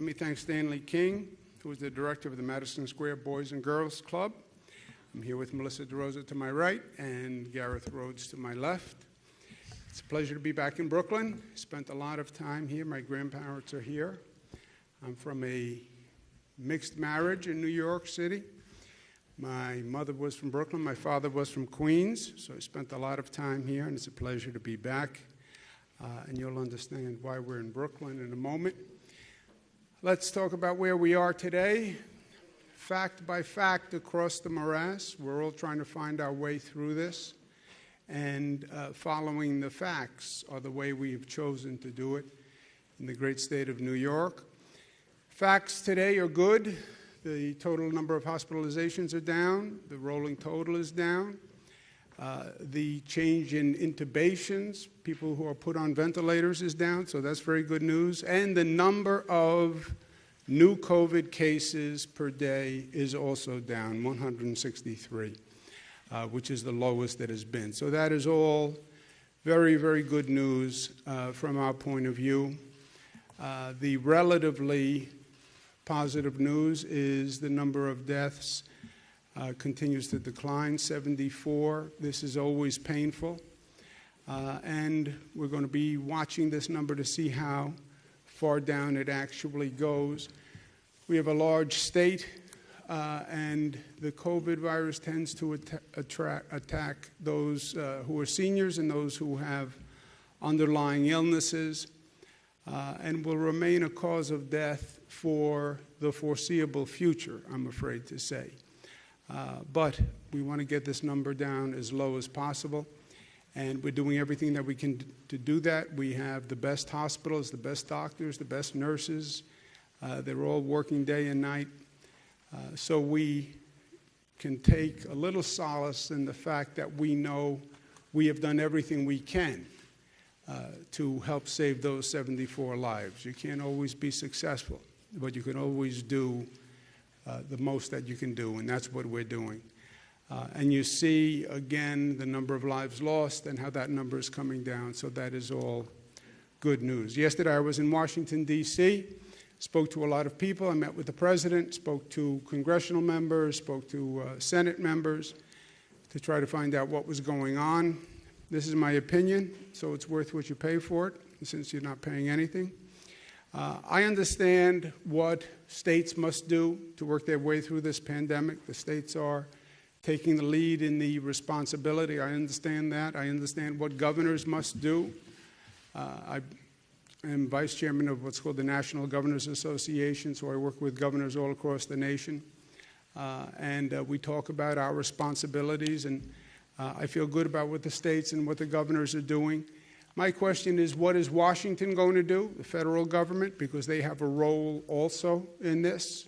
me thank Stanley King, who is the director of the Madison Square Boys and Girls Club. I'm here with Melissa DeRosa to my right and Gareth Rhodes to my left. It's a pleasure to be back in Brooklyn. Spent a lot of time here. My grandparents are here. I'm from a mixed marriage in New York City. My mother was from Brooklyn. My father was from Queens. So I spent a lot of time here, and it's a pleasure to be back. And you'll understand why we're in Brooklyn in a moment. Let's talk about where we are today. Fact by fact across the morass, we're all trying to find our way through this. And following the facts are the way we have chosen to do it in the great state of New York. Facts today are good. The total number of hospitalizations are down. The rolling total is down. The change in intubations, people who are put on ventilators, is down, so that's very good news. And the number of new COVID cases per day is also down, 163, which is the lowest that has been. So that is all very, very good news from our point of view. The relatively positive news is the number of deaths continues to decline, 74. This is always painful. And we're going to be watching this number to see how far down it actually goes. We have a large state, and the COVID virus tends to attack those who are seniors and those who have underlying illnesses, and will remain a cause of death for the foreseeable future, I'm afraid to say. But we want to get this number down as low as possible, and we're doing everything that we can to do that. We have the best hospitals, the best doctors, the best nurses. They're all working day and night, so we can take a little solace in the fact that we know we have done everything we can to help save those 74 lives. You can't always be successful, but you can always do the most that you can do, and that's what we're doing. And you see, again, the number of lives lost and how that number is coming down, so that is all good news. Yesterday I was in Washington, D.C., spoke to a lot of people. I met with the president, spoke to congressional members, spoke to Senate members to try to find out what was going on. This is my opinion, so it's worth what you pay for it, since you're not paying anything. I understand what states must do to work their way through this pandemic. The states are taking the lead in the responsibility. I understand that. I understand what governors must do. I am vice chairman of what's called the National Governors Association, so I work with governors all across the nation. And we talk about our responsibilities, and I feel good about what the states and what the governors are doing. My question is, what is Washington going to do, the federal government, because they have a role also in this?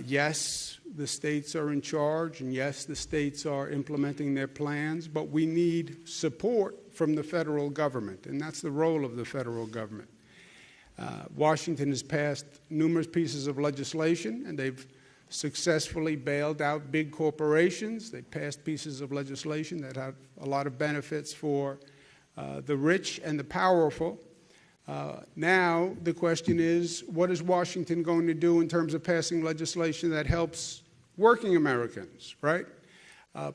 Yes, the states are in charge, and yes, the states are implementing their plans, but we need support from the federal government, and that's the role of the federal government. Washington has passed numerous pieces of legislation, and they've successfully bailed out big corporations. They passed pieces of legislation that have a lot of benefits for the rich and the powerful. Now the question is, what is Washington going to do in terms of passing legislation that helps working Americans, right?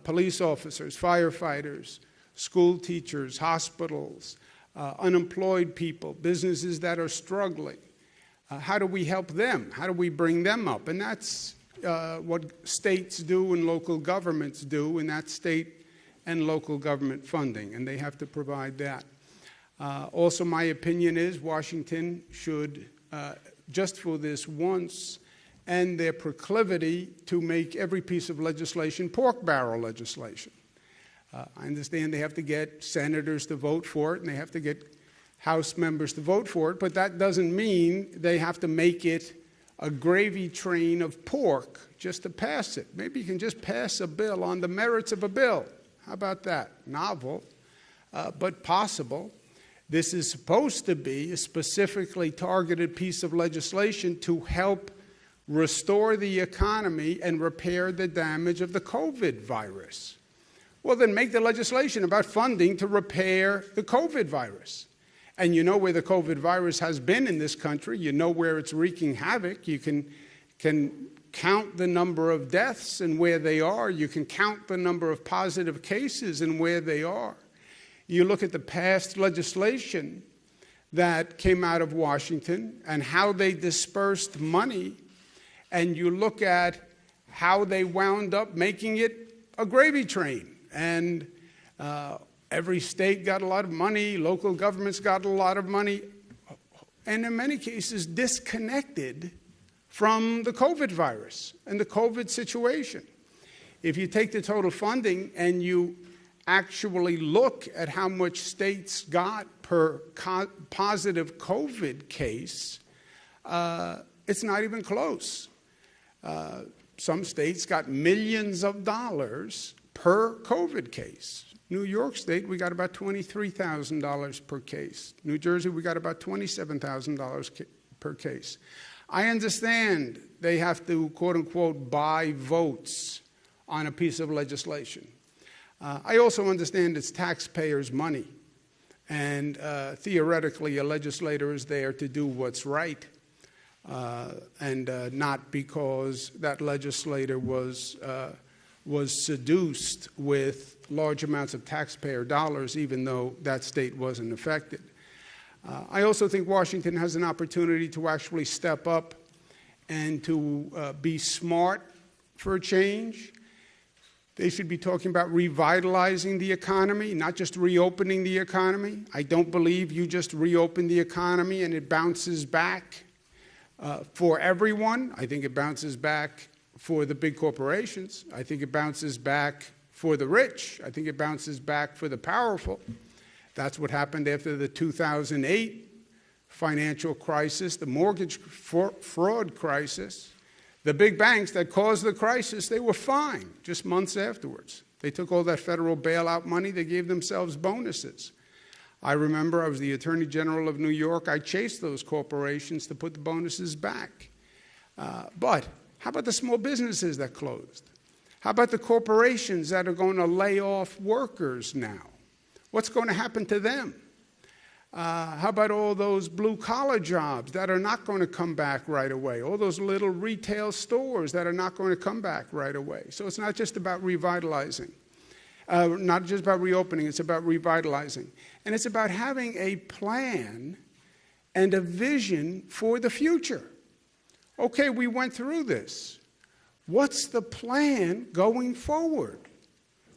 Police officers, firefighters, school teachers, hospitals, unemployed people, businesses that are struggling. How do we help them? How do we bring them up? And that's what states do and local governments do, and that's state and local government funding, and they have to provide that. Also, my opinion is Washington should, just for this once, end their proclivity to make every piece of legislation pork barrel legislation. I understand they have to get senators to vote for it, and they have to get House members to vote for it, but that doesn't mean they have to make it a gravy train of pork just to pass it. Maybe you can just pass a bill on the merits of a bill. How about that? Novel, but possible. This is supposed to be a specifically targeted piece of legislation to help restore the economy and repair the damage of the COVID virus. Well, then make the legislation about funding to repair the COVID virus. and you know where the COVID virus has been in this country, you know where it's wreaking havoc, you can count the number of deaths and where they are, you can count the number of positive cases and where they are. You look at the past legislation that came out of Washington and how they dispersed money, and you look at how they wound up making it a gravy train. And every state got a lot of money, local governments got a lot of money, and in many cases disconnected from the COVID virus and the COVID situation. If you take the total funding and you actually look at how much states got per positive COVID case, it's not even close. Some states got millions of dollars per COVID case. New York State, we got about $23,000 per case. New Jersey, we got about $27,000 per case. I understand they have to, quote unquote, buy votes on a piece of legislation. I also understand it's taxpayers' money. And theoretically, a legislator is there to do what's right, and not because that legislator was seduced with large amounts of taxpayer dollars, even though that state wasn't affected. I also think Washington has an opportunity to actually step up and to be smart for a change. They should be talking about revitalizing the economy, not just reopening the economy. I don't believe you just reopen the economy and it bounces back for everyone. I think it bounces back for the big corporations. I think it bounces back for the rich. I think it bounces back for the powerful. That's what happened after the 2008 financial crisis, the mortgage fraud crisis. The big banks that caused the crisis, they were fine just months afterwards. They took all that federal bailout money, they gave themselves bonuses. I remember I was the Attorney General of New York. I chased those corporations to put the bonuses back. But how about the small businesses that closed? How about the corporations that are going to lay off workers now? What's going to happen to them? How about all those blue-collar jobs that are not going to come back right away? All those little retail stores that are not going to come back right away? So it's not just about revitalizing, not just about reopening, it's about revitalizing. And it's about having a plan and a vision for the future. Okay, we went through this. What's the plan going forward?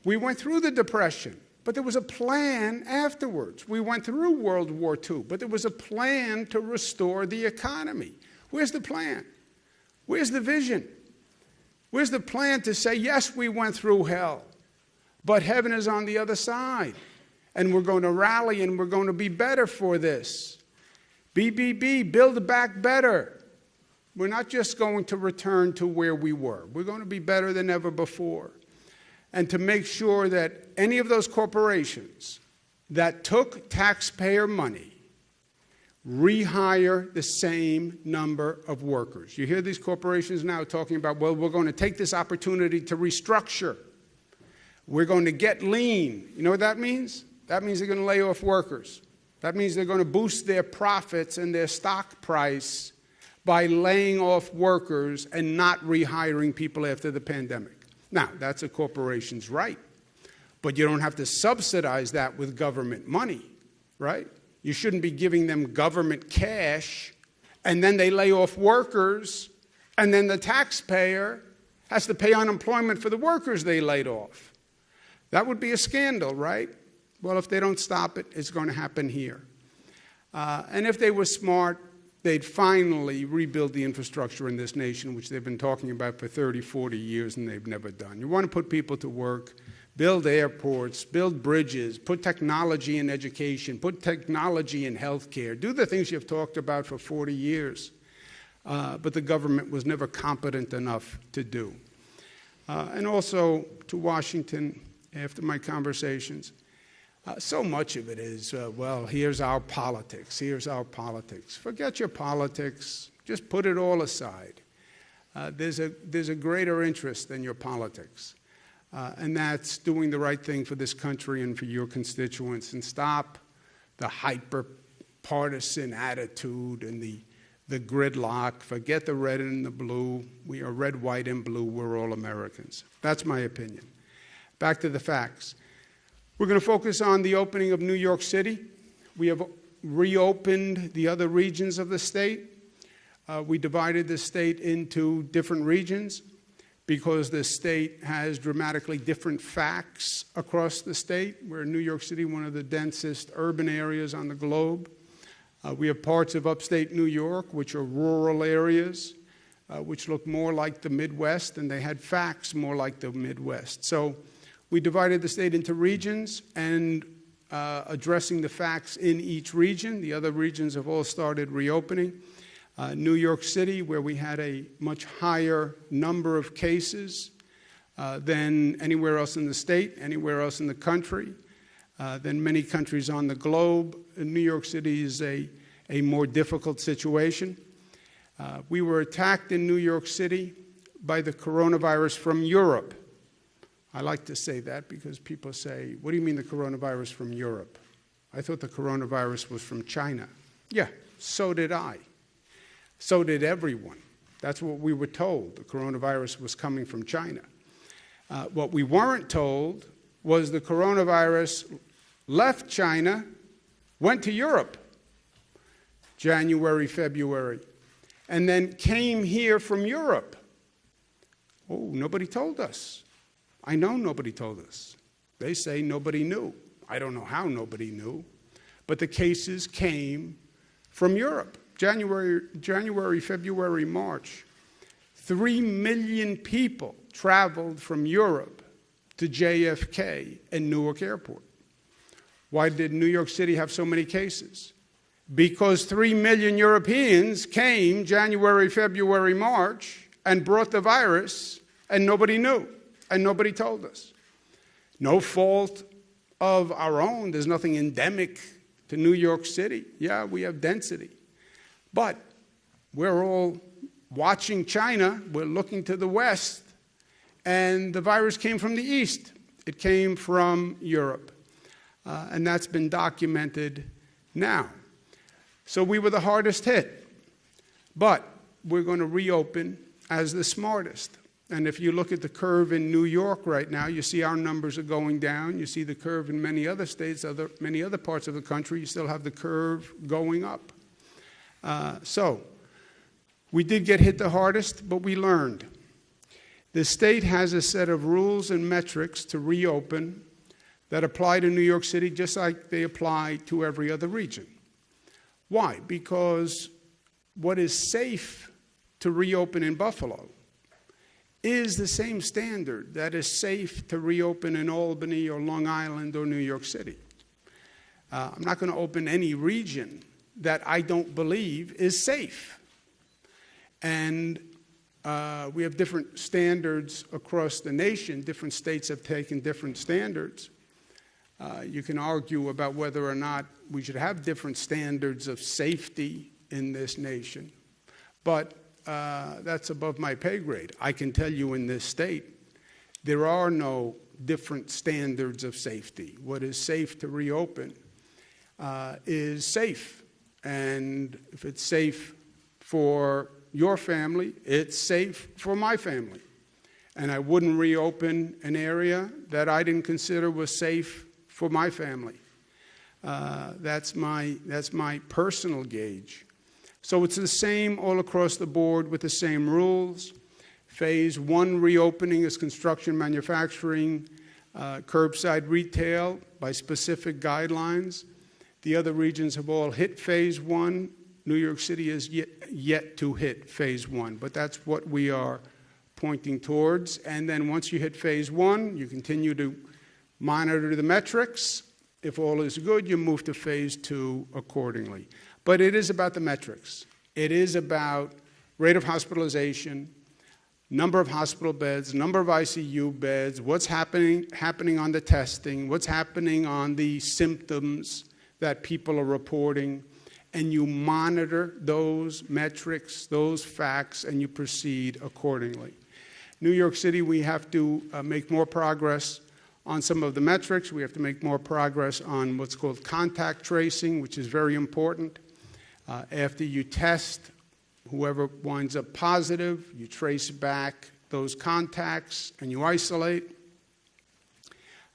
We went through the Depression, but there was a plan afterwards. We went through World War II, but there was a plan to restore the economy. Where's the plan? Where's the vision? Where's the plan to say, yes, we went through hell, but heaven is on the other side, and we're going to rally and we're going to be better for this. BBB, build back better. We're not just going to return to where we were. We're going to be better than ever before. And to make sure that any of those corporations that took taxpayer money rehire the same number of workers. You hear these corporations now talking about, well, we're going to take this opportunity to restructure. We're going to get lean. You know what that means? That means they're going to lay off workers. That means they're going to boost their profits and their stock price by laying off workers and not rehiring people after the pandemic. Now, that's a corporation's right, but you don't have to subsidize that with government money, right? You shouldn't be giving them government cash, and then they lay off workers, and then the taxpayer has to pay unemployment for the workers they laid off. That would be a scandal, right? Well, if they don't stop it, it's going to happen here. And if they were smart, they'd finally rebuild the infrastructure in this nation, which they've been talking about for 30, 40 years, and they've never done. You want to put people to work, build airports, build bridges, put technology in education, put technology in healthcare, do the things you've talked about for 40 years, but the government was never competent enough to do. And also to Washington, after my conversations, so much of it is, well, here's our politics, here's our politics. Forget your politics, just put it all aside. There's a greater interest than your politics, and that's doing the right thing for this country and for your constituents, and stop the partisan attitude and the gridlock. Forget the red and the blue. We are red, white, and blue. We're all Americans. That's my opinion. Back to the facts. We're going to focus on the opening of New York City. We have reopened the other regions of the state. We divided the state into different regions because the state has dramatically different facts across the state. We're in New York City, one of the densest urban areas on the globe. We have parts of upstate New York, which are rural areas, which look more like the Midwest, and they had facts more like the Midwest. So we divided the state into regions and addressing the facts in each region. The other regions have all started reopening. New York City, where we had a much higher number of cases than anywhere else in the state, anywhere else in the country, than many countries on the globe. New York City is a more difficult situation. We were attacked in New York City by the coronavirus from Europe. I like to say that because people say, what do you mean the coronavirus from Europe? I thought the coronavirus was from China. Yeah, so did I. So did everyone. That's what we were told. The coronavirus was coming from China. What we weren't told was the coronavirus left China, went to Europe, January, February, and then came here from Europe. Oh, nobody told us. I know nobody told us. They say nobody knew. I don't know how nobody knew, but the cases came from Europe. January, February, March, 3 million people traveled from Europe to JFK and Newark Airport. Why did New York City have so many cases? Because 3 million Europeans came January, February, March and brought the virus, and nobody knew, and nobody told us. No fault of our own. There's nothing endemic to New York City. Yeah, we have density. But we're all watching China. We're looking to the West. And the virus came from the East. It came from Europe. And that's been documented now. So we were the hardest hit. But we're going to reopen as the smartest. And if you look at the curve in New York right now, you see our numbers are going down. You see the curve in many other states, many other parts of the country. You still have the curve going up. So we did get hit the hardest, but we learned. The state has a set of rules and metrics to reopen that apply to New York City just like they apply to every other region. Why? Because what is safe to reopen in Buffalo is the same standard that is safe to reopen in Albany or Long Island or New York City. I'm not going to open any region that I don't believe is safe. And we have different standards across the nation. Different states have taken different standards. You can argue about whether or not we should have different standards of safety in this nation. But that's above my pay grade. I can tell you in this state, there are no different standards of safety. What is safe to reopen is safe. And if it's safe for your family, it's safe for my family. And I wouldn't reopen an area that I didn't consider was safe for my family. That's my personal gauge. So it's the same all across the board with the same rules. Phase 1 reopening is construction, manufacturing, curbside retail by specific guidelines. The other regions have all hit Phase 1. New York City is yet to hit Phase 1, but that's what we are pointing towards. And then once you hit Phase 1, you continue to monitor the metrics. If all is good, you move to Phase 2 accordingly. But it is about the metrics. It is about rate of hospitalization, number of hospital beds, number of ICU beds, what's happening on the testing, what's happening on the symptoms that people are reporting, and you monitor those metrics, those facts, and you proceed accordingly. New York City, we have to make more progress on some of the metrics. We have to make more progress on what's called contact tracing, which is very important. After you test, whoever winds up positive, you trace back those contacts and you isolate.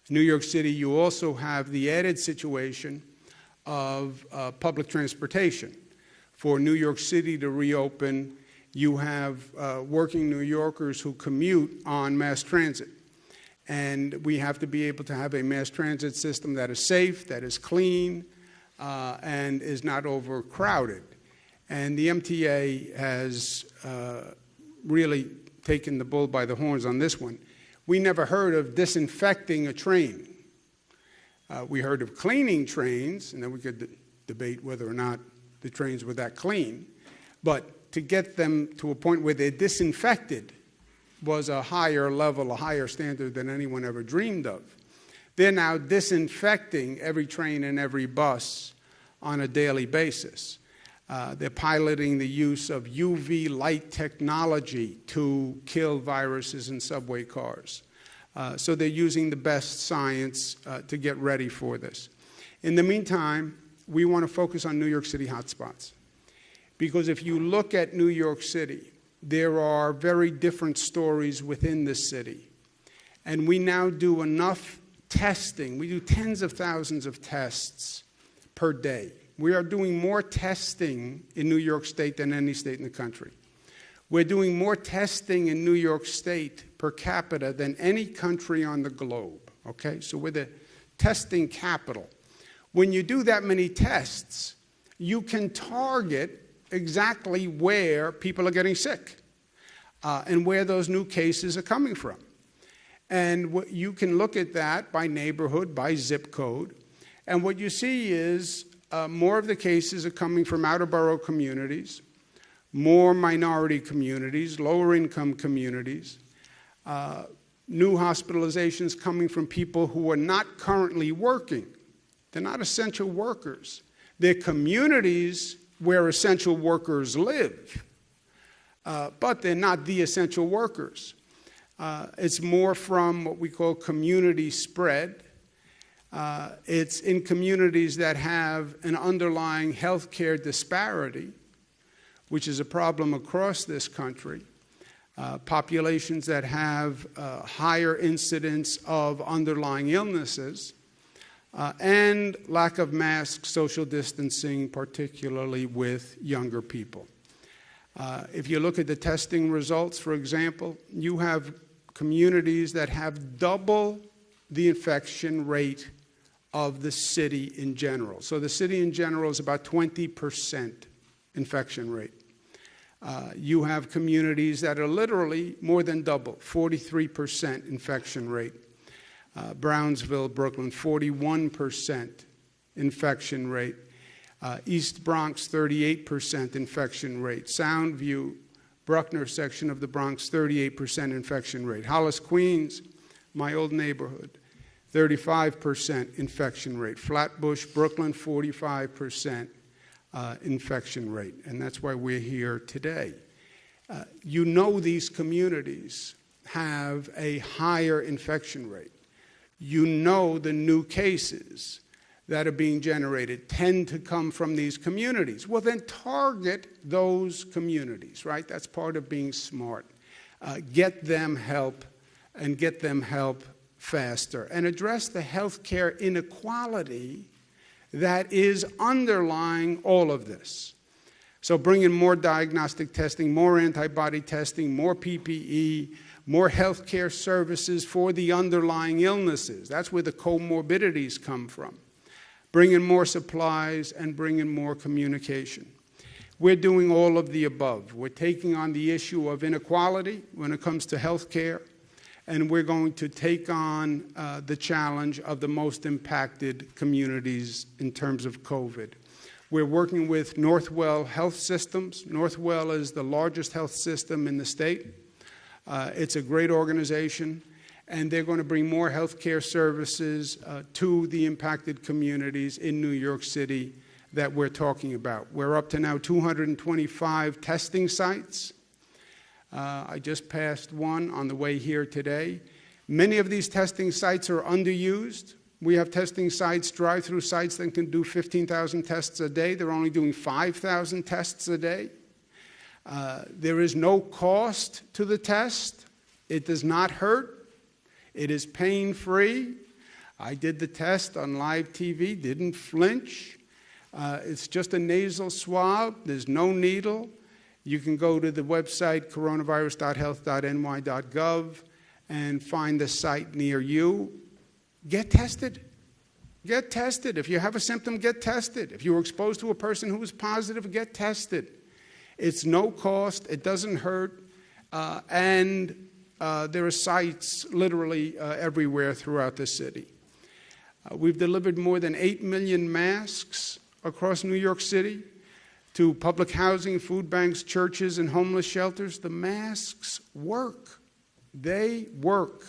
New York City, you also have the added situation of public transportation. For New York City to reopen, you have working New Yorkers who commute on mass transit. And we have to be able to have a mass transit system that is safe, that is clean, and is not overcrowded. And the MTA has really taken the bull by the horns on this one. We never heard of disinfecting a train. We heard of cleaning trains, and then we could debate whether or not the trains were that clean. But to get them to a point where they're disinfected was a higher level, a higher standard than anyone ever dreamed of. They're now disinfecting every train and every bus on a daily basis. They're piloting the use of UV light technology to kill viruses in subway cars. So they're using the best science to get ready for this. In the meantime, we want to focus on New York City hotspots. Because if you look at New York City, there are very different stories within the city. And we now do enough testing. We do tens of thousands of tests per day. We are doing more testing in New York State than any state in the country. We're doing more testing in New York State per capita than any country on the globe, okay? So we're the testing capital. When you do that many tests, you can target exactly where people are getting sick and where those new cases are coming from. And you can look at that by neighborhood, by zip code, and what you see is more of the cases are coming from outer borough communities, more minority communities, lower income communities, new hospitalizations coming from people who are not currently working. They're not essential workers. They're communities where essential workers live, but they're not the essential workers. It's more from what we call community spread. It's in communities that have an underlying healthcare disparity, which is a problem across this country. Populations that have higher incidence of underlying illnesses, and lack of masks, social distancing, particularly with younger people. If you look at the testing results, for example, you have communities that have double the infection rate of the city in general. So the city in general is about 20% infection rate. You have communities that are literally more than double, 43% infection rate. Brownsville, Brooklyn, 41% infection rate. East Bronx, 38% infection rate. Soundview, Bruckner section of the Bronx, 38% infection rate. Hollis, Queens, my old neighborhood, 35% infection rate. Flatbush, Brooklyn, 45% infection rate. And that's why we're here today. You know these communities have a higher infection rate. You know the new cases that are being generated tend to come from these communities. Well, then target those communities, right? That's part of being smart. Get them help and get them help faster. And address the healthcare inequality that is underlying all of this. So bring in more diagnostic testing, more antibody testing, more PPE, more healthcare services for the underlying illnesses. That's where the comorbidities come from. Bring in more supplies and bring in more communication. We're doing all of the above. We're taking on the issue of inequality when it comes to healthcare, and we're going to take on the challenge of the most impacted communities in terms of COVID. We're working with Northwell Health Systems. Northwell is the largest health system in the state. It's a great organization, and they're going to bring more healthcare services to the impacted communities in New York City that we're talking about. We're up to now 225 testing sites. I just passed one on the way here today. Many of these testing sites are underused. We have testing sites, drive-through sites that can do 15,000 tests a day. They're only doing 5,000 tests a day. There is no cost to the test. It does not hurt. It is pain-free. I did the test on live TV, didn't flinch. It's just a nasal swab. There's no needle. You can go to the website coronavirus.health.ny.gov and find the site near you. Get tested. Get tested. If you have a symptom, get tested. If you were exposed to a person who was positive, get tested. It's no cost. It doesn't hurt. And there are sites literally everywhere throughout the city. We've delivered more than 8 million masks across New York City to public housing, food banks, churches, and homeless shelters. The masks work. They work.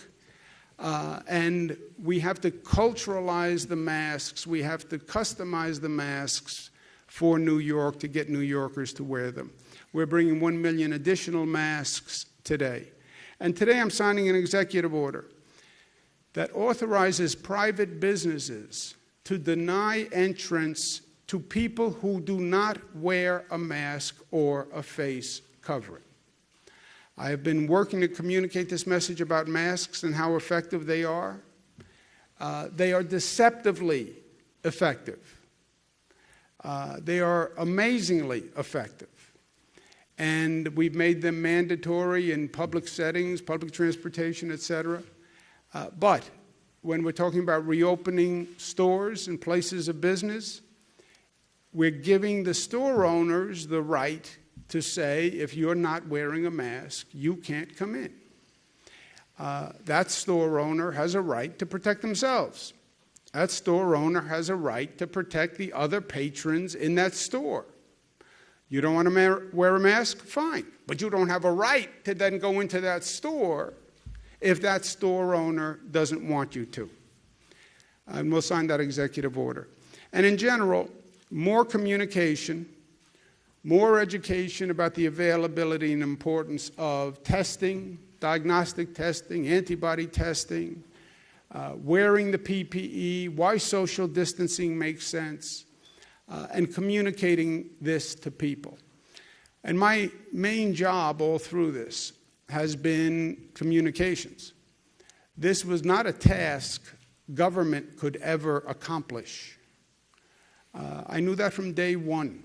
And we have to culturalize the masks. We have to customize the masks for New York to get New Yorkers to wear them. We're bringing 1 million additional masks today. And today I'm signing an executive order that authorizes private businesses to deny entrance to people who do not wear a mask or a face covering. I have been working to communicate this message about masks and how effective they are. They are deceptively effective. They are amazingly effective. And we've made them mandatory in public settings, public transportation, et cetera. But when we're talking about reopening stores and places of business, we're giving the store owners the right to say, if you're not wearing a mask, you can't come in. That store owner has a right to protect themselves. That store owner has a right to protect the other patrons in that store. You don't want to wear a mask? Fine. But you don't have a right to then go into that store if that store owner doesn't want you to. And we'll sign that executive order. And in general, more communication, more education about the availability and importance of testing, diagnostic testing, antibody testing, wearing the PPE, why social distancing makes sense, and communicating this to people. And my main job all through this has been communications. This was not a task government could ever accomplish. I knew that from day one.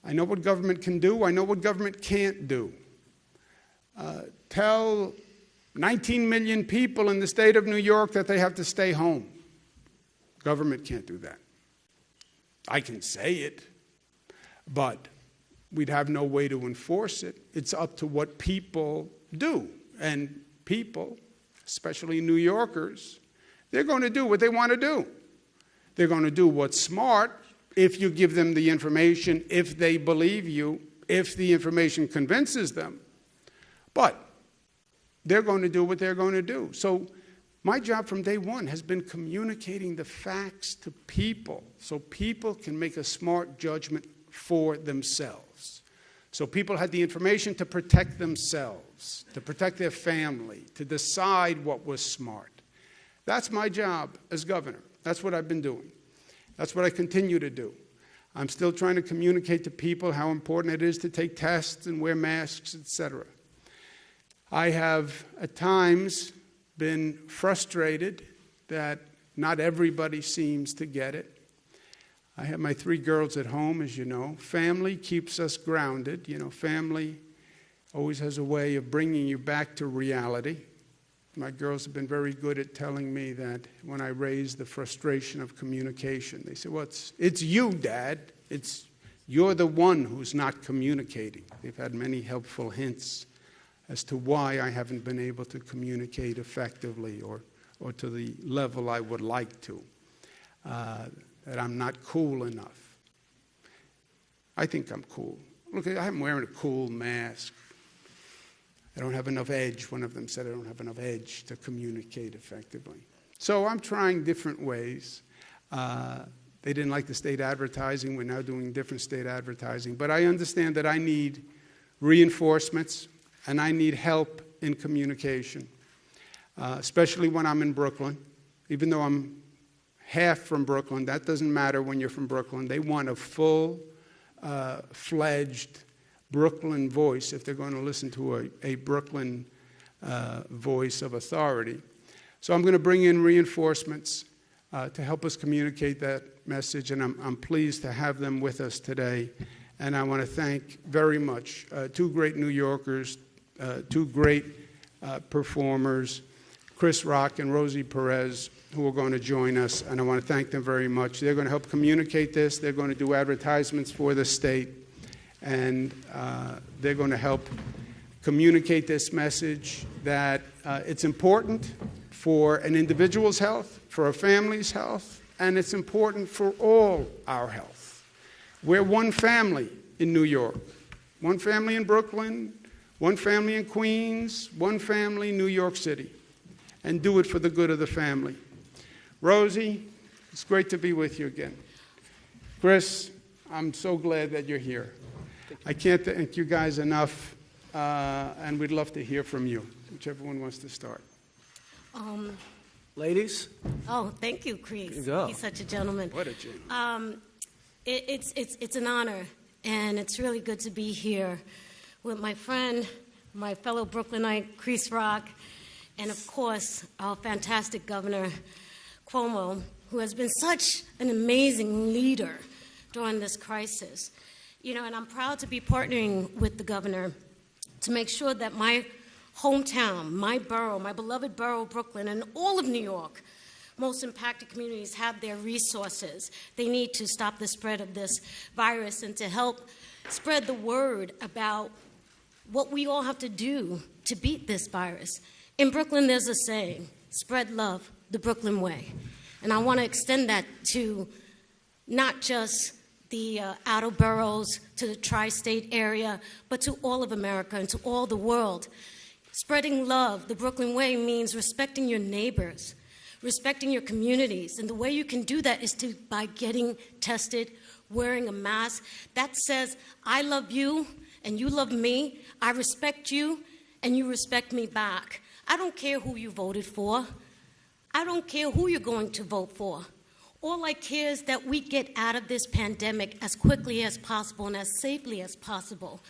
I know what government can do. I know what government can't do. Tell 19 million people in the state of New York that they have to stay home. Government can't do that. I can say it, but we'd have no way to enforce it. It's up to what people do. And people, especially New Yorkers, they're going to do what they want to do. They're going to do what's smart if you give them the information, if they believe you, if the information convinces them. But they're going to do what they're going to do. So my job from day one has been communicating the facts to people so people can make a smart judgment for themselves. So people had the information to protect themselves, to protect their family, to decide what was smart. That's my job as governor. That's what I've been doing. That's what I continue to do. I'm still trying to communicate to people how important it is to take tests and wear masks, etc. I have, at times, been frustrated that not everybody seems to get it. I have my 3 girls at home, as you know. Family keeps us grounded. You know, family always has a way of bringing you back to reality. My girls have been very good at telling me that when I raise the frustration of communication, they say, well, it's you, Dad. You're the one who's not communicating. They've had many helpful hints as to why I haven't been able to communicate effectively or to the level I would like to, that I'm not cool enough. I think I'm cool. Look, I'm wearing a cool mask. I don't have enough edge. One of them said I don't have enough edge to communicate effectively. So I'm trying different ways. They didn't like the state advertising. We're now doing different state advertising. But I understand that I need reinforcements and I need help in communication. especially when I'm in Brooklyn. Even though I'm half from Brooklyn, that doesn't matter when you're from Brooklyn. They want a full-fledged Brooklyn voice if they're going to listen to a Brooklyn voice of authority. So I'm going to bring in reinforcements to help us communicate that message, and I'm pleased to have them with us today. And I want to thank very much two great New Yorkers, two great performers, Chris Rock and Rosie Perez, who are going to join us, and I want to thank them very much. They're going to help communicate this. They're going to do advertisements for the state, and they're going to help communicate this message that it's important for an individual's health, for a family's health, and it's important for all our health. We're one family in New York, one family in Brooklyn, one family in Queens, one family in New York City, and do it for the good of the family. Rosie, it's great to be with you again. Chris, I'm so glad that you're here. I can't thank you guys enough, and we'd love to hear from you, whichever one wants to start. Ladies? Oh, thank you, Chris. He's such a gentleman. What a gentleman. It's an honor, and it's really good to be here with my friend, my fellow Brooklynite, Chris Rock, and of course, our fantastic Governor Cuomo, who has been such an amazing leader during this crisis. You know, and I'm proud to be partnering with the governor to make sure that my hometown, my borough, my beloved borough, Brooklyn, and all of New York, most impacted communities have their resources. They need to stop the spread of this virus and to help spread the word about what we all have to do to beat this virus. In Brooklyn, there's a saying, spread love the Brooklyn way. And I want to extend that to not just the outer boroughs, to the tri-state area, but to all of America and to all the world. Spreading love the Brooklyn way means respecting your neighbors, respecting your communities. And the way you can do that is by getting tested, wearing a mask. That says, I love you and you love me. I respect you and you respect me back. I don't care who you voted for. I don't care who you're going to vote for. All I care is that we get out of this pandemic as quickly as possible and as safely as possible.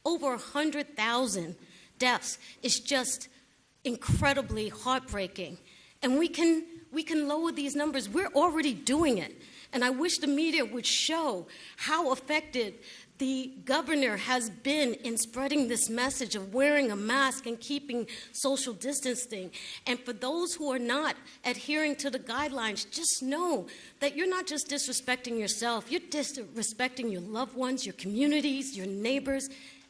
Over 100,000 deaths is just incredibly heartbreaking. And we can lower these numbers. We're already doing it. And I wish the media would show how effective the governor has been in spreading this message of wearing a mask and keeping social distancing. And for those who are not adhering to the guidelines, just know that you're not just disrespecting yourself, you're disrespecting your loved ones, your communities, your neighbors,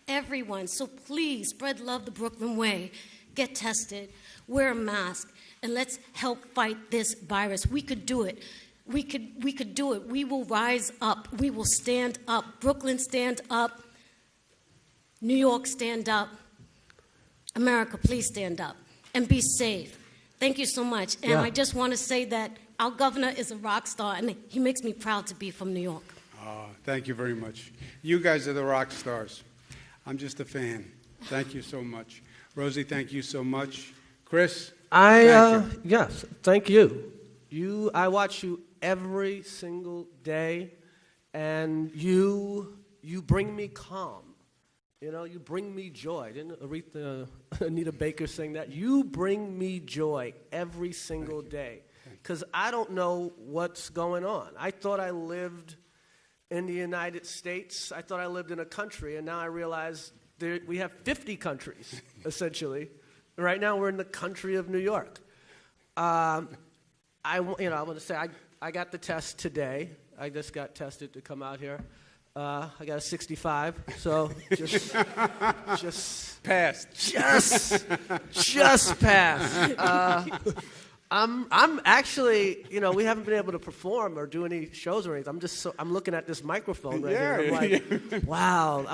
everyone. So please spread love the Brooklyn way. Get tested, wear a mask, and let's help fight this virus. We could do it. We could do it. We will rise up. We will stand up. Brooklyn, stand up. New York, stand up. America, please stand up and be safe. Thank you so much. And I just want to say that our governor is a rock star, and he makes me proud to be from New York. Thank you very much. You guys are the rock stars. I'm just a fan. Thank you so much. Rosie, thank you so much. Chris? Thank you. Yes, thank you. I watch you every single day, and you bring me calm. You know, you bring me joy. Didn't Anita Baker sing that? You bring me joy every single day, because I don't know what's going on. I thought I lived in the United States. I thought I lived in a country, and now I realize we have 50 countries, essentially. Right now we're in the country of New York. I want to say I got the test today. I just got tested to come out here. I got a 65, so just passed. Just passed. I'm actually, we haven't been able to perform or do any shows or anything. I'm looking at this microphone right here. I'm like, wow.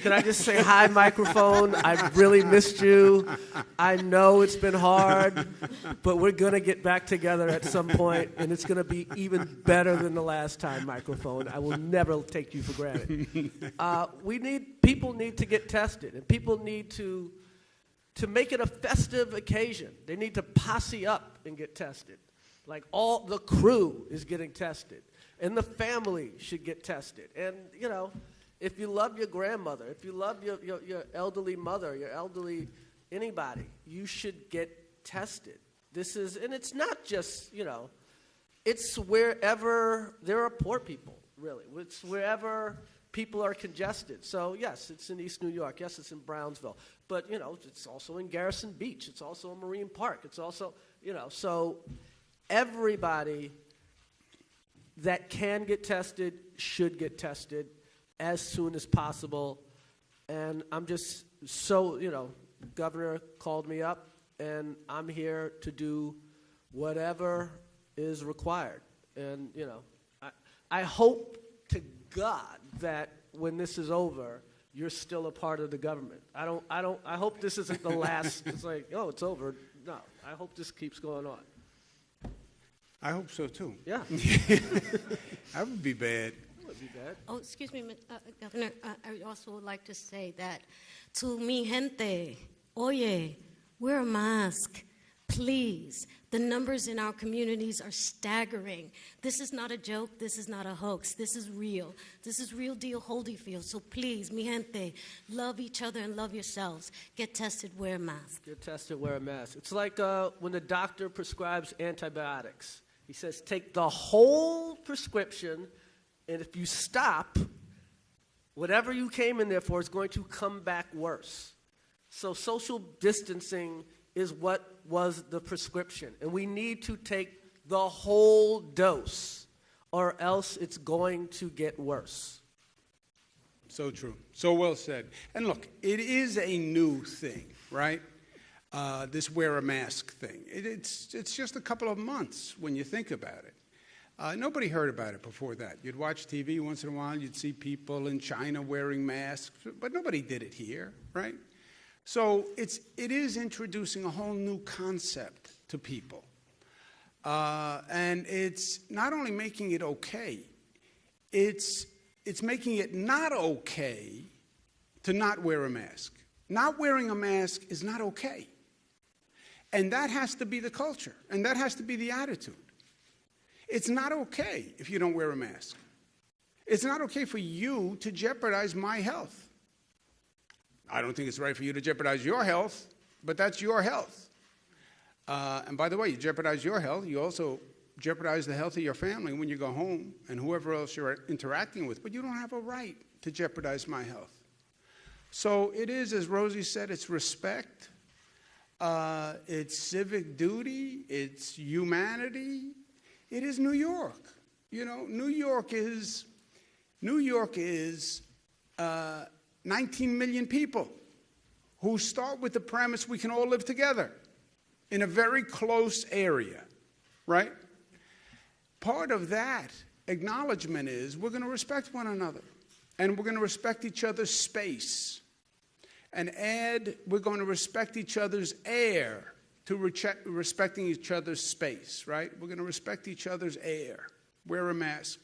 Can I just say hi, microphone? I really missed you. I know it's been hard, but we're going to get back together at some point, and it's going to be even better than the last time, microphone. I will never take you for granted. People need to get tested, and people need to to make it a festive occasion. They need to posse up and get tested. Like all the crew is getting tested, and the family should get tested. And, you know, if you love your grandmother, if you love your elderly mother, your elderly anybody, you should get tested. And it's not just, you know, it's wherever there are poor people, really. It's wherever people are congested. So, yes, it's in East New York. Yes, it's in Brownsville. But, you know, it's also in Garrison Beach. It's also in Marine Park. It's also, you know, so everybody that can get tested should get tested as soon as possible. And I'm just so, you know, Governor called me up, and I'm here to do whatever is required. And, you know, I hope to God that when this is over, you're still a part of the government. I hope this isn't the last. It's like, oh, it's over. No, I hope this keeps going on. I hope so, too. Yeah. That would be bad. That would be bad. Oh, excuse me, Governor. I would also would like to say that to mi gente, oye, wear a mask, please. The numbers in our communities are staggering. This is not a joke. This is not a hoax. This is real. This is real deal Holyfield. So please, mi gente, love each other and love yourselves. Get tested, wear a mask. Get tested, wear a mask. It's like when the doctor prescribes antibiotics. He says, take the whole prescription, and if you stop, whatever you came in there for is going to come back worse. So social distancing is what was the prescription. And we need to take the whole dose, or else it's going to get worse. So true. So well said. And look, it is a new thing, right? This wear a mask thing. It's just a couple of months when you think about it. Nobody heard about it before that. You'd watch TV once in a while, you'd see people in China wearing masks, but nobody did it here, right? So it is introducing a whole new concept to people. And it's not only making it okay, it's making it not okay to not wear a mask. Not wearing a mask is not okay. And that has to be the culture, and that has to be the attitude. It's not okay if you don't wear a mask. It's not okay for you to jeopardize my health. I don't think it's right for you to jeopardize your health, but that's your health. And by the way, you jeopardize your health, you also jeopardize the health of your family when you go home and whoever else you're interacting with, but you don't have a right to jeopardize my health. So it is, as Rosie said, it's respect, it's civic duty, it's humanity. It is New York. You know, New York is 19 million people who start with the premise we can all live together in a very close area, right? Part of that acknowledgement is we're going to respect one another, and we're going to respect each other's space. And we're going to respect each other's air to respecting each other's space, right? We're going to respect each other's air. Wear a mask.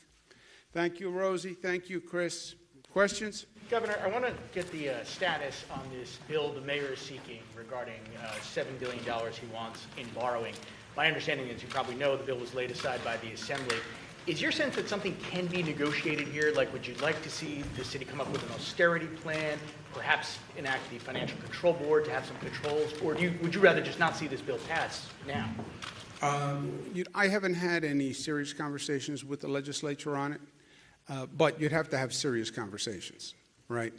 Thank you, Rosie. Thank you, Chris. Questions? Governor, I want to get the status on this bill the mayor is seeking regarding $7 billion he wants in borrowing. My understanding is, you probably know, the bill was laid aside by the Assembly. Is your sense that something can be negotiated here? Like, would you like to see the city come up with an austerity plan, perhaps enact the Financial Control Board to have some controls, or would you rather just not see this bill pass now? I haven't had any serious conversations with the legislature on it, but you'd have to have serious conversations, right?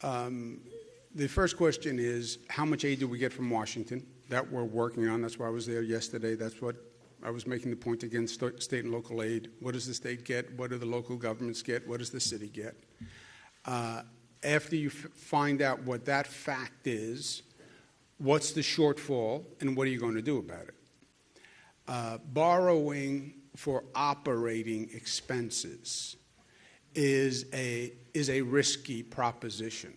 The first question is, how much aid do we get from Washington? That we're working on. That's why I was there yesterday. That's what I was making the point against state and local aid. What does the state get? What do the local governments get? What does the city get? After you find out what that fact is, what's the shortfall, and what are you going to do about it? Borrowing for operating expenses is a risky proposition,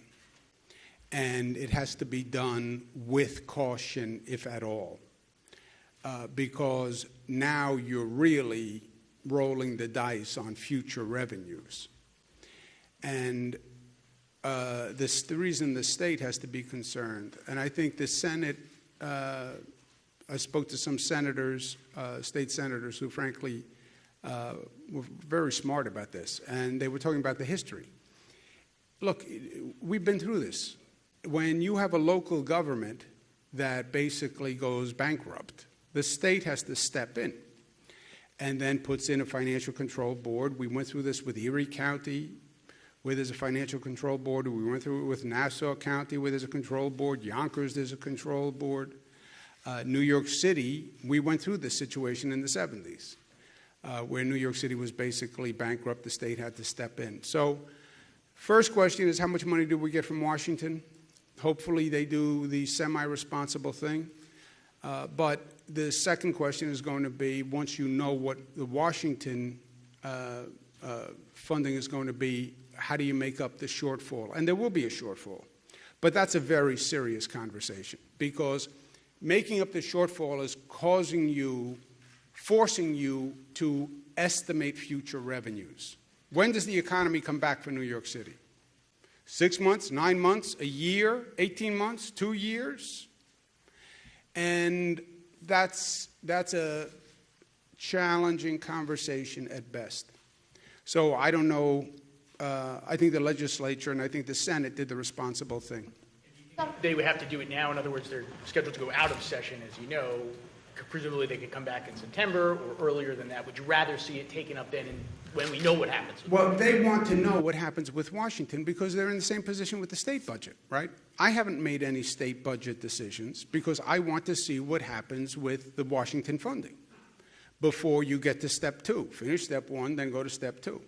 and it has to be done with caution, if at all. Because now you're really rolling the dice on future revenues. And the reason the state has to be concerned, and I think the Senate, I spoke to some senators, state senators, who frankly were very smart about this, and they were talking about the history. Look, we've been through this. When you have a local government that basically goes bankrupt, the state has to step in and then puts in a financial control board. We went through this with Erie County, where there's a financial control board. We went through it with Nassau County, where there's a control board. Yonkers, there's a control board. New York City, we went through this situation in the 70s, where New York City was basically bankrupt. The state had to step in. So first question is, how much money do we get from Washington? Hopefully they do the semi-responsible thing. But the second question is going to be, once you know what the Washington funding is going to be, how do you make up the shortfall? And there will be a shortfall. But that's a very serious conversation, because making up the shortfall is forcing you to estimate future revenues. When does the economy come back for New York City? 6 months, 9 months, a year, 18 months, 2 years? And that's a challenging conversation at best. So I don't know. I think the legislature and I think the Senate did the responsible thing. They would have to do it now. In other words, they're scheduled to go out of session, as you know. Presumably they could come back in September or earlier than that. Would you rather see it taken up then when we know what happens? Well, they want to know what happens with Washington because they're in the same position with the state budget, right? I haven't made any state budget decisions because I want to see what happens with the Washington funding before you get to step 2. Finish step 1, then go to step 2.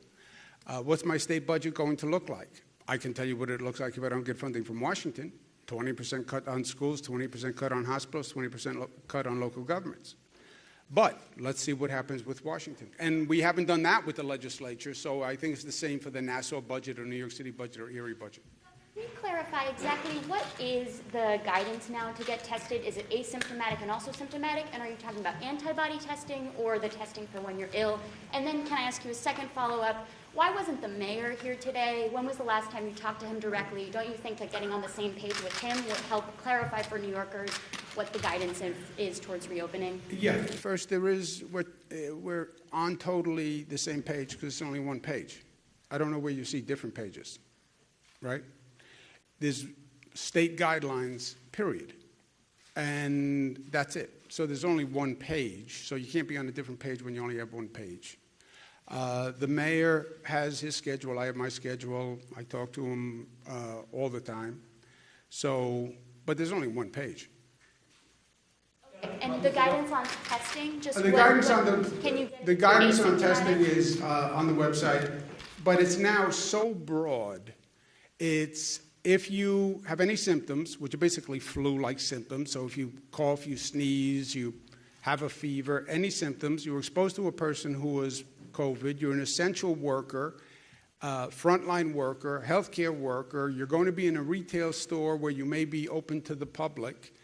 What's my state budget going to look like? I can tell you what it looks like if I don't get funding from Washington. 20% cut on schools, 20% cut on hospitals, 20% cut on local governments. But let's see what happens with Washington. And we haven't done that with the legislature, so I think it's the same for the Nassau budget or New York City budget or Erie budget. Can you clarify exactly what is the guidance now to get tested? Is it asymptomatic and also symptomatic? And are you talking about antibody testing or the testing for when you're ill? And then can I ask you a second follow-up? Why wasn't the mayor here today? When was the last time you talked to him directly? Don't you think that getting on the same page with him would help clarify for New Yorkers what the guidance is towards reopening? Yeah, first we're on totally the same page because it's only one page. I don't know where you see different pages, right? There's state guidelines, period. And that's it. So there's only one page. So you can't be on a different page when you only have one page. The mayor has his schedule. I have my schedule. I talk to him all the time. So, but there's only one page. And the guidance on testing, The guidance on testing is on the website, but it's now so broad. It's if you have any symptoms, which are basically flu-like symptoms, so if you cough, you sneeze, you have a fever, any symptoms, you were exposed to a person who was COVID, you're an essential worker, frontline worker, healthcare worker, you're going to be in a retail store where you may be open to the public,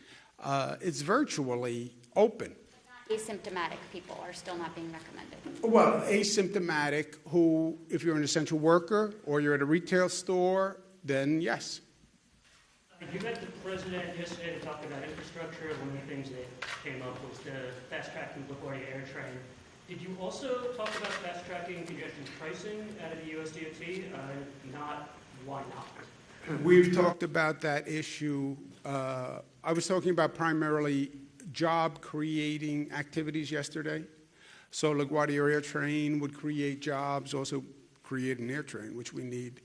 it's virtually open. Asymptomatic people are still not being recommended. Well, asymptomatic who, if you're an essential worker or you're at a retail store, then yes. You met the president yesterday to talk about infrastructure. One of the things that came up was the fast-tracking LaGuardia Air Train. Did you also talk about fast-tracking congestion pricing out of the USDOT? Not, why not? We've talked about that issue. I was talking about primarily job-creating activities yesterday. So LaGuardia Air Train would create jobs, also create an air train, which we need.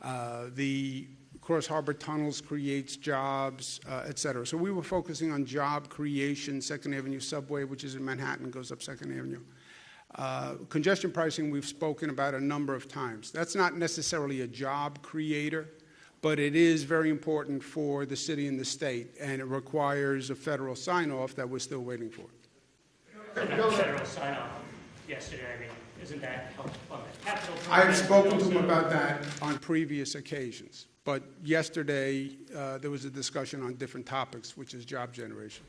The Cross Harbor Tunnels creates jobs, et cetera. So we were focusing on job creation. 2nd Avenue subway, which is in Manhattan, goes up 2nd Avenue. Congestion pricing we've spoken about a number of times. That's not necessarily a job creator, but it is very important for the city and the state, and it requires a federal sign-off that we're still waiting for. Federal sign-off yesterday, I mean, isn't that helpful on the capital program? I have spoken to him about that on previous occasions, but yesterday there was a discussion on different topics, which is job generation.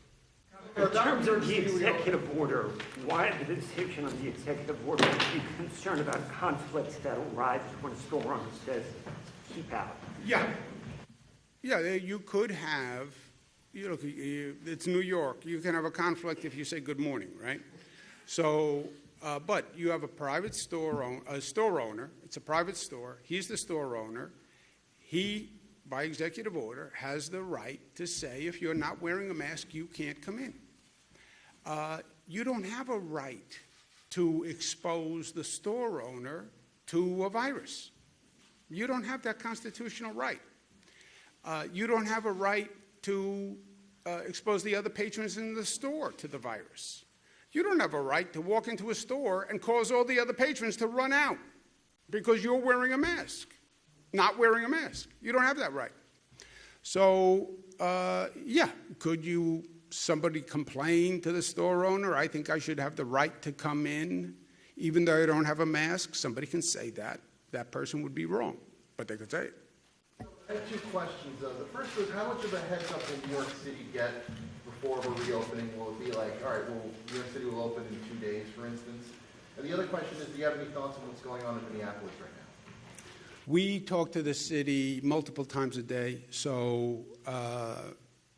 In terms of the executive order, why the decision on the executive order? Are you concerned about conflicts that arise when a store owner says CPAP. Yeah. Yeah, you could have, it's New York. You can have a conflict if you say good morning, right? So, but you have a private store owner. It's a private store. He's the store owner. He, by executive order, has the right to say if you're not wearing a mask, you can't come in. You don't have a right to expose the store owner to a virus. You don't have that constitutional right. You don't have a right to expose the other patrons in the store to the virus. You don't have a right to walk into a store and cause all the other patrons to run out because you're wearing a mask, not wearing a mask. You don't have that right. So, could somebody complain to the store owner, I think I should have the right to come in even though I don't have a mask? Somebody can say that. That person would be wrong, but they could say it. I have two questions. The first was, how much of a heads up will New York City get before we're reopening? Will it be like, all right, well, New York City will open in 2 days, for instance? And the other question is, do you have any thoughts on what's going on in Minneapolis right now? We talk to the city multiple times a day, so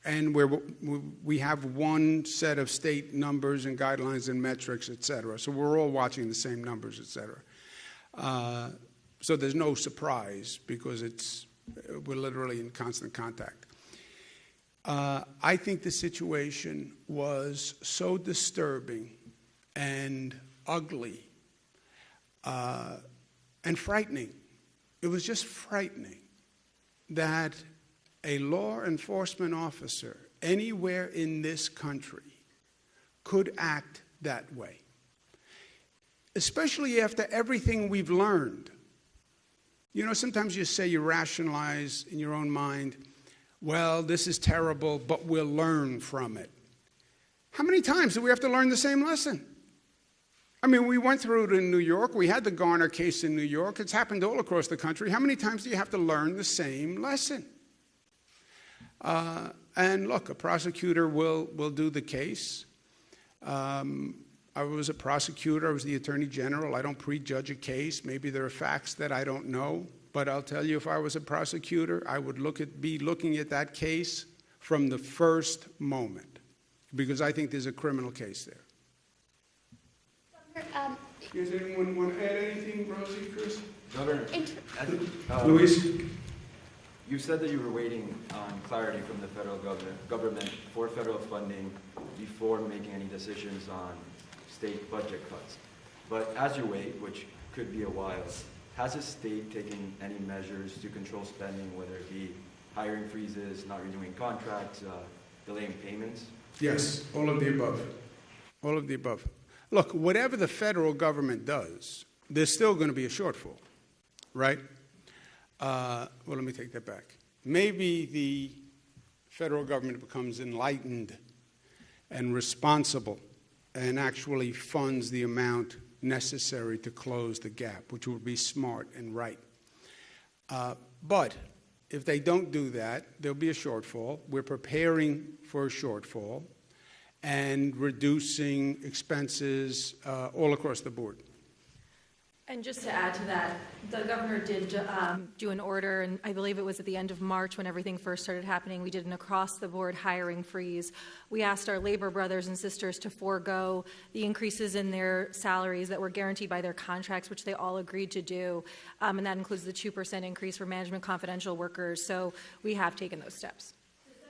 and we have one set of state numbers and guidelines and metrics, et cetera. So we're all watching the same numbers, et cetera. So there's no surprise because we're literally in constant contact. I think the situation was so disturbing and ugly and frightening. It was just frightening that a law enforcement officer anywhere in this country could act that way, especially after everything we've learned. Sometimes you say, you rationalize in your own mind, well, this is terrible, but we'll learn from it. How many times do we have to learn the same lesson? I mean, we went through it in New York. We had the Garner case in New York. It's happened all across the country. How many times do you have to learn the same lesson? And look, a prosecutor will do the case. I was a prosecutor. I was the attorney general. I don't prejudge a case. Maybe there are facts that I don't know. But I'll tell you, if I was a prosecutor, I would be looking at that case from the first moment, because I think there's a criminal case there. Does anyone want to add anything, Rosie, Chris? Governor, Luis? you said that you were waiting on clarity from the federal government for federal funding before making any decisions on state budget cuts. But as you wait, which could be a while, has the state taken any measures to control spending, whether it be hiring freezes, not renewing contracts, delaying payments? Yes, all of the above. All of the above. Look, whatever the federal government does, there's still going to be a shortfall, right? Well, let me take that back. Maybe the federal government becomes enlightened and responsible and actually funds the amount necessary to close the gap, which would be smart and right. But if they don't do that, there'll be a shortfall. We're preparing for a shortfall and reducing expenses all across the board. And just to add to that, the governor did do an order, and I believe it was at the end of March when everything first started happening. We did an across-the-board hiring freeze. We asked our labor brothers and sisters to forego the increases in their salaries that were guaranteed by their contracts, which they all agreed to do, and that includes the 2% increase for management confidential workers. So we have taken those steps.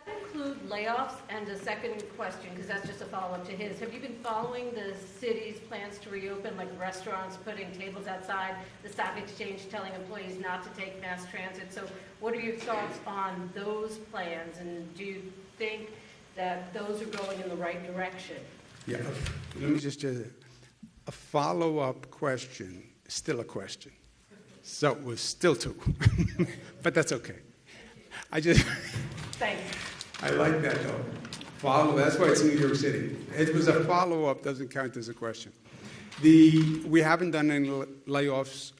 Does that include layoffs? And a second question, because that's just a follow-up to his. Have you been following the city's plans to reopen, like restaurants putting tables outside, the stock exchange telling employees not to take mass transit? So what are your thoughts on those plans, and do you think that those are going in the right direction? Yeah, let me just a follow-up question, still a question. So it was still two, but that's okay. Thanks. I like that, though. That's why it's New York City. It was a follow-up, doesn't count as a question. We haven't done any layoffs.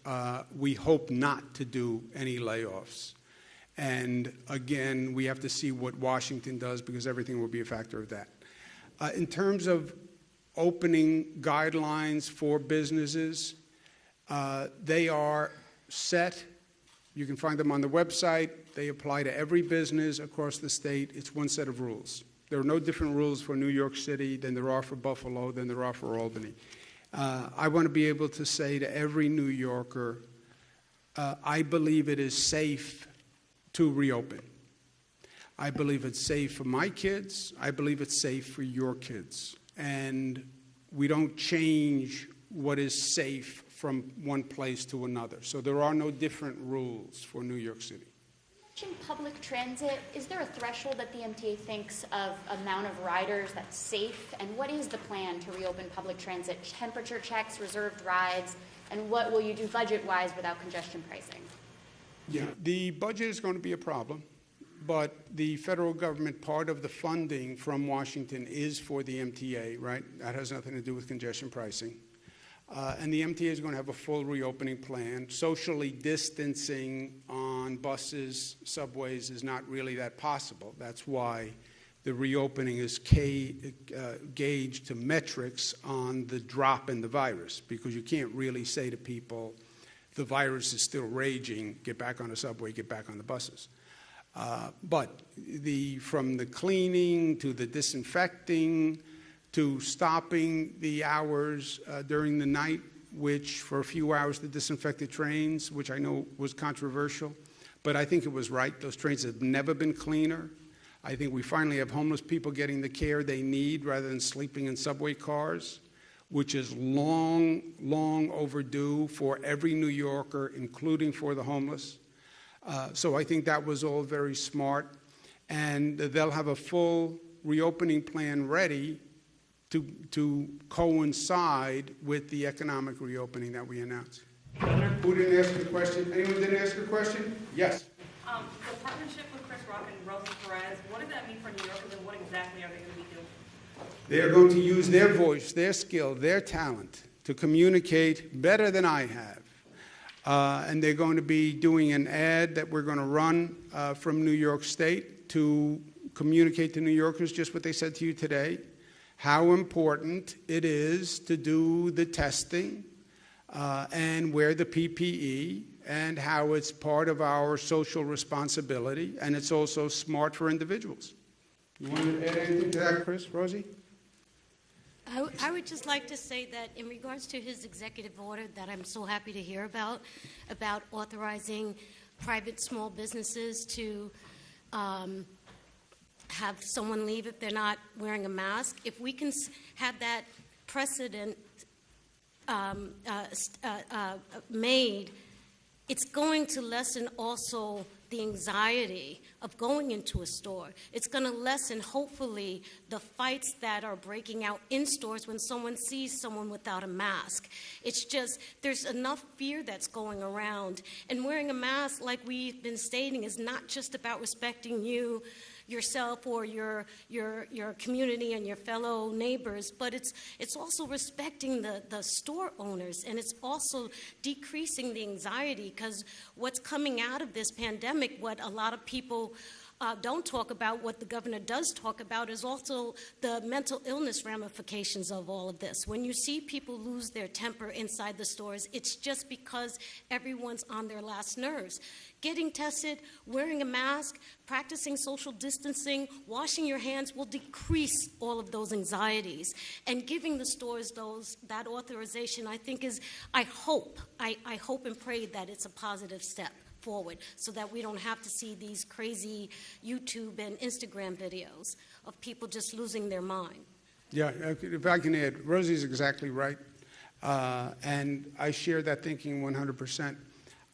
We hope not to do any layoffs. And again, we have to see what Washington does, because everything will be a factor of that. In terms of opening guidelines for businesses, they are set You can find them on the website. They apply to every business across the state. It's one set of rules. There are no different rules for New York City than there are for Buffalo, than there are for Albany. I want to be able to say to every New Yorker, I believe it is safe to reopen. I believe it's safe for my kids. I believe it's safe for your kids. And we don't change what is safe from one place to another. So there are no different rules for New York City. In public transit, is there a threshold that the MTA thinks of amount of riders that's safe? And what is the plan to reopen public transit? Temperature checks, reserved rides, and what will you do budget-wise without congestion pricing? Yeah, the budget is going to be a problem, but the federal government, part of the funding from Washington is for the MTA, right? That has nothing to do with congestion pricing. And the MTA is going to have a full reopening plan. Socially distancing on buses, subways is not really that possible. That's why the reopening is gauged to metrics on the drop in the virus, because you can't really say to people, the virus is still raging, get back on the subway, get back on the buses. But from the cleaning to the disinfecting to stopping the hours during the night, which for a few hours the disinfected trains, which I know was controversial, but I think it was right. Those trains have never been cleaner. I think we finally have homeless people getting the care they need rather than sleeping in subway cars, which is long, long overdue for every New Yorker, including for the homeless. So I think that was all very smart. And they'll have a full reopening plan ready to coincide with the economic reopening that we announced. Who didn't ask a question? Anyone didn't ask a question? Yes. The partnership with Chris Rock and Rosa Perez, what does that mean for New Yorkers, and what exactly are they going to be doing? They're going to use their voice, their skill, their talent to communicate better than I have. And they're going to be doing an ad that we're going to run from New York State to communicate to New Yorkers just what they said to you today, how important it is to do the testing and wear the PPE, and how it's part of our social responsibility, and it's also smart for individuals. You want to add anything to that, Chris, Rosie? I would just like to say that in regards to his executive order that I'm so happy to hear about authorizing private small businesses to have someone leave if they're not wearing a mask, if we can have that precedent made, it's going to lessen also the anxiety of going into a store. It's going to lessen, hopefully, the fights that are breaking out in stores when someone sees someone without a mask. It's just, there's enough fear that's going around. And wearing a mask, like we've been stating, is not just about respecting you, yourself, or your community and your fellow neighbors, but it's also respecting the store owners, and it's also decreasing the anxiety, because what's coming out of this pandemic, what a lot of people don't talk about, what the governor does talk about, is also the mental illness ramifications of all of this. When you see people lose their temper inside the stores, it's just because everyone's on their last nerves. Getting tested, wearing a mask, practicing social distancing, washing your hands will decrease all of those anxieties. And giving the stores that authorization, I think I hope and pray that it's a positive step forward, so that we don't have to see these crazy YouTube and Instagram videos of people just losing their mind. Yeah, if I can add, Rosie's exactly right, and I share that thinking 100%.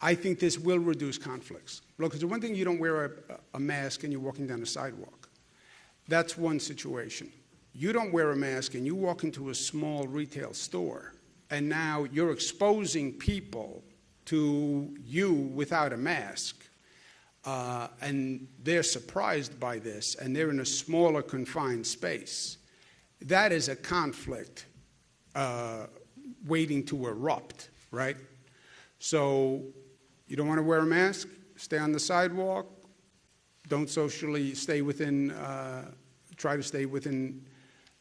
I think this will reduce conflicts. Look, it's the one thing you don't wear a mask and you're walking down the sidewalk. That's one situation. You don't wear a mask and you walk into a small retail store, and now you're exposing people to you without a mask, and they're surprised by this, and they're in a smaller confined space. That is a conflict waiting to erupt, right? So you don't want to wear a mask, stay on the sidewalk, don't socially stay within, try to stay within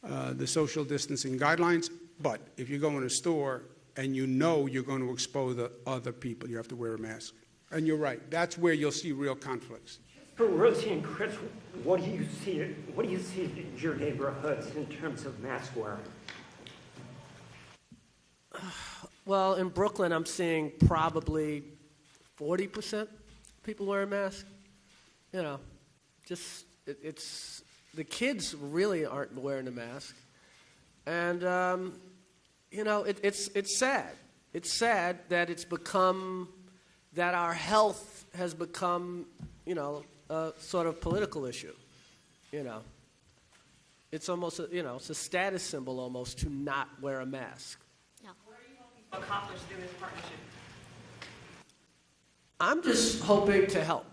the social distancing guidelines, but if you go in a store and you know you're going to expose the other people, you have to wear a mask. And you're right. That's where you'll see real conflicts. For Rosie and Chris, what do you see in your neighborhoods in terms of mask wearing? Well, in Brooklyn, I'm seeing probably 40% people wearing masks. You know, just it's the kids really aren't wearing a mask, and you know, it's sad. It's sad that it's become that our health has become, you know, a sort of political issue. You know, it's almost it's a status symbol almost to not wear a mask. Accomplish through this partnership? I'm just hoping to help.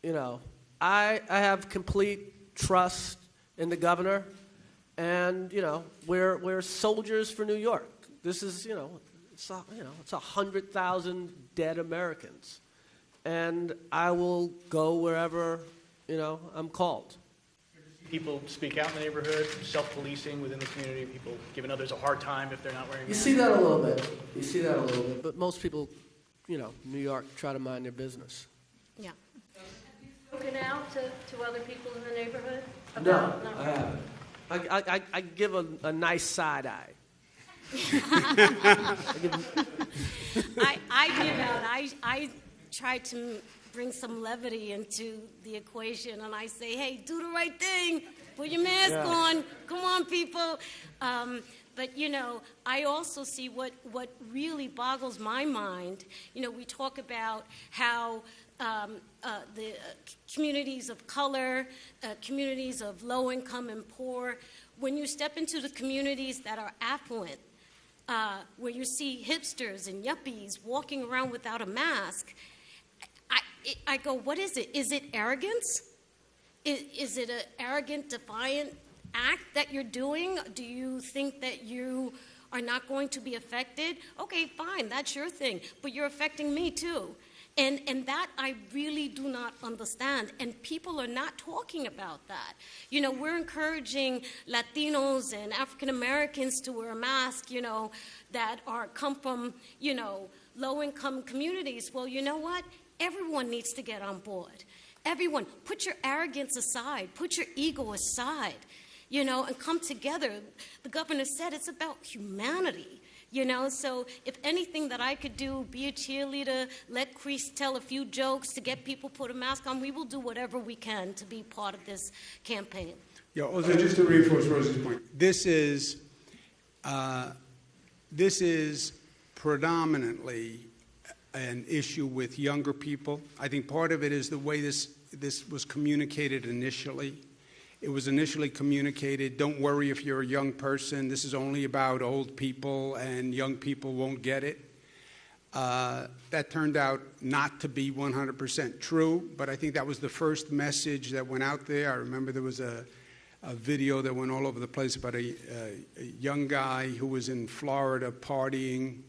You know, I have complete trust in the governor, and you know, we're soldiers for New York. This is it's 100,000 dead Americans, and I will go wherever I'm called. People speak out in the neighborhood, self-policing within the community, people giving others a hard time if they're not wearing masks. You see that a little bit. But most people, New York, try to mind their business. Yeah. Have you spoken out to other people in the neighborhood? No, I haven't. I give a nice side eye. I give out. I try to bring some levity into the equation, and I say, hey, do the right thing. Put your mask on. Come on, people. But, I also see what really boggles my mind. We talk about how the communities of color, communities of low income and poor, when you step into the communities that are affluent, where you see hipsters and yuppies walking around without a mask, I go, what is it? Is it arrogance? Is it an arrogant, defiant act that you're doing? Do you think that you are not going to be affected? Okay, fine, that's your thing, but you're affecting me too. And that I really do not understand, and people are not talking about that. We're encouraging Latinos and African Americans to wear a mask, that come from, low-income communities. Well, you know what? Everyone needs to get on board. Everyone, put your arrogance aside, put your ego aside, and come together. The governor said it's about humanity. So if anything that I could do, be a cheerleader, let Chris tell a few jokes to get people put a mask on, we will do whatever we can to be part of this campaign. Yeah, also just to reinforce Rosie's point, this is predominantly an issue with younger people. I think part of it is the way this was communicated initially. It was initially communicated, don't worry if you're a young person, this is only about old people and young people won't get it. That turned out not to be 100% true, but I think that was the first message that went out there. I remember there was a video that went all over the place about a young guy who was in Florida partying,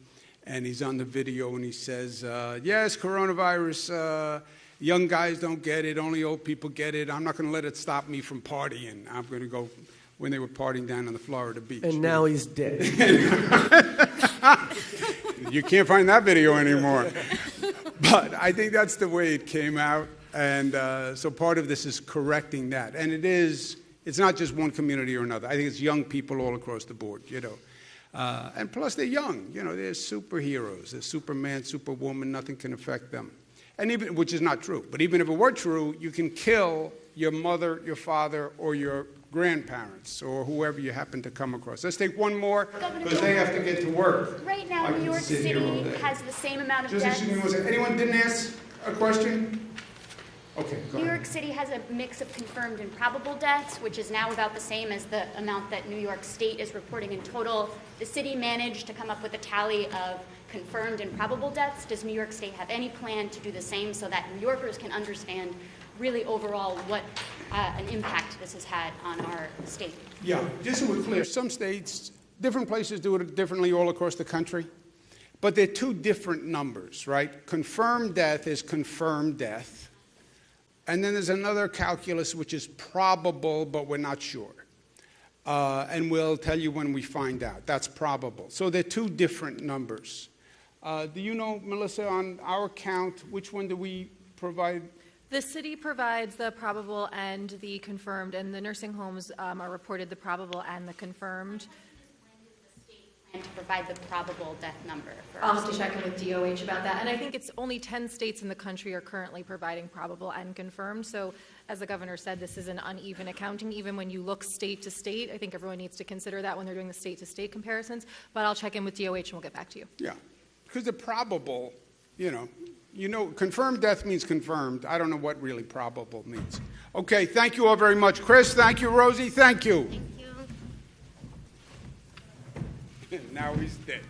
and he's on the video and he says, yes, coronavirus, young guys don't get it, only old people get it. I'm not going to let it stop me from partying. I'm going to go when they were partying down on the Florida beach. And now he's dead. You can't find that video anymore. But I think that's the way it came out. And so part of this is correcting that. And it's not just one community or another. I think it's young people all across the board, And plus they're young, they're superheroes. They're Superman, Superwoman, nothing can affect them. And even, which is not true, but even if it were true, you can kill your mother, your father, or your grandparents, or whoever you happen to come across. Let's take one more, because they have to get to work. Right now, New York City has the same amount of deaths. Just excuse me one second. Anyone didn't ask a question? Okay, go New ahead. York City has a mix of confirmed and probable deaths, which is now about the same as the amount that New York State is reporting in total. The city managed to come up with a tally of confirmed and probable deaths. Does New York State have any plan to do the same so that New Yorkers can understand really overall what an impact this has had on our state? Yeah, just so we're clear, some states, different places do it differently all across the country, but they're two different numbers, right? Confirmed death is confirmed death, and then there's another calculus which is probable, but we're not sure. And we'll tell you when we find out. That's probable. So they're two different numbers. Do you know, Melissa, on our count, which one do we provide? The city provides the probable and the confirmed, and the nursing homes are reported the probable and the confirmed. And to provide the probable death number. I'll have to check in with DOH about that. And I think it's only 10 states in the country are currently providing probable and confirmed. So as the governor said, this is an uneven accounting. Even when you look state to state, I think everyone needs to consider that when they're doing the state to state comparisons. But I'll check in with DOH and we'll get back to you. Yeah, because the probable, confirmed death means confirmed. I don't know what really probable means. Okay, thank you all very much. Chris, thank you. Rosie, thank you. Thank you. Now he's dead.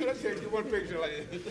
Let's take one picture like this.